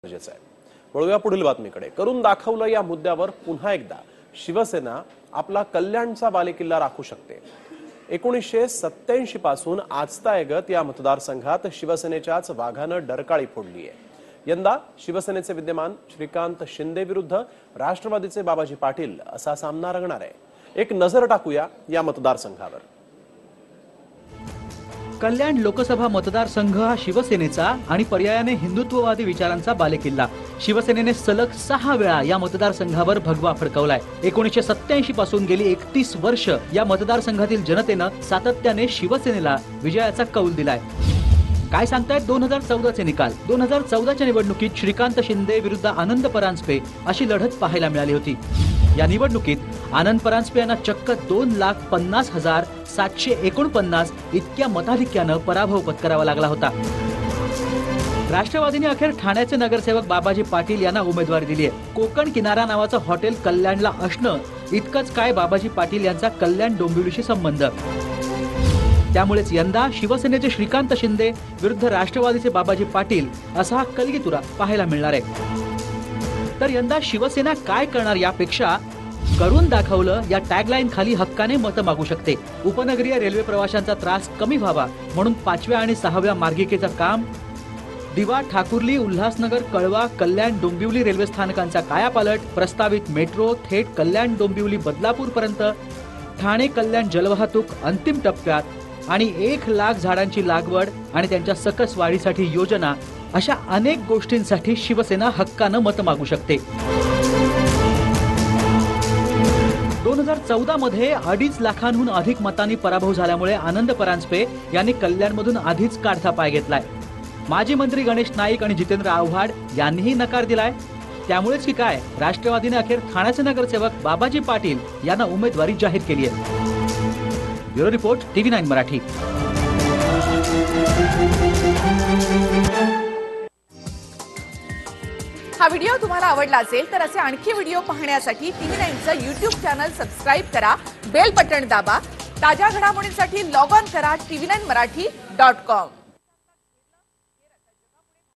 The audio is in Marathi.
गरजेचं आहे। वळूया पुढील बातमीकडे। करून दाखवलं या मुद्द्यावर पुन्हा एकदा शिवसेना आपला कल्याणचा बालेकिल्ला राखू शकते। 1987 पासून आजतायगत या मतदारसंघात शिवसेनेच्याच वाघानं डरकाळी फोडली आहे। यंदा शिवसेनेचे विद्यमान श्रीकांत शिंदे विरुद्ध राष्ट्रवादीचे बाबाजी पाटील असा सामना रंगणार आहे। एक नजर टाकूया या मतदारसंघावर। कल्याण लोकसभा मतदारसंघ हा शिवसेनेचा आणि पर्यायाने हिंदुत्ववादी विचारांचा बालेकिल्ला। शिवसेनेने सलग 6 वेळा या मतदारसंघावर भगवा फडकवलाय। 1987 पासून गेली 31 वर्ष या मतदारसंघातील जनतेनं सातत्याने शिवसेनेला विजयाचा कौल दिलाय। काय सांगतायत 2014 चे निकाल? 2014च्या निवडणुकीत श्रीकांत शिंदे विरुद्ध आनंद परांजपे अशी लढत पाहायला मिळाली होती। या निवडणुकीत आनंद परांजपे यांना चक्क 2,50,749 इतक्या मताधिक्यानं पराभव पत्करावा लागला होता। राष्ट्रवादीने अखेर ठाण्याचे नगरसेवक बाबाजी पाटील यांना उमेदवारी दिली आहे। कोकण किनारा नावाचं हॉटेल कल्याणला असणं इतकंच काय बाबाजी पाटील यांचा कल्याण डोंबिवलीशी संबंध। त्यामुळेच यंदा शिवसेनेचे श्रीकांत शिंदे विरुद्ध राष्ट्रवादीचे बाबाजी पाटील असा हा कलगीतुरा पाहायला मिळणार आहे। तर यंदा शिवसेना काय करणार यापेक्षा करून दाखवलं या टॅगलाईन खाली हक्काने मतं मागू शकते। उपनगरीय रेल्वे प्रवाशांचा त्रास कमी व्हावा म्हणून 5व्या आणि 6व्या मार्गिकेचं काम, दिवा ठाकुर्ली उल्हासनगर कळवा कल्याण डोंबिवली रेल्वे स्थानकांचा कायापालट, प्रस्तावित मेट्रो थेट कल्याण डोंबिवली बदलापूर पर्यंत, ठाणे कल्याण जलवाहतूक अंतिम टप्प्यात आणि 1,00,000 झाडांची लागवड आणि त्यांच्या सकस वाढीसाठी योजना, अशा अनेक गोष्टींसाठी शिवसेना हक्कानं मतं मागू शकते। 2014 मध्ये 2.5 लाखांहून अधिक मतांनी पराभव झाल्यामुळे आनंद परांजपे यांनी कल्याणमधून आधीच काढता पाय घेतलाय। माजी मंत्री गणेश नाईक आणि जितेंद्र आव्हाड यांनीही नकार दिलाय। त्यामुळेच की काय राष्ट्रवादीने अखेर ठाण्याचे नगरसेवक बाबाजी पाटील यांना उमेदवारी जाहीर केली आहे। Bureau report TV9 Marathi. हा व्हिडिओ तुम्हाला आवडला असेल तर असे आणखी व्हिडिओ पाहण्यासाठी TV9चं YouTube चॅनल सबस्क्राइब करा, बेल बटन दाबा। ताज्या घडामोडींसाठी लॉग ऑन करा tv9marathi.com।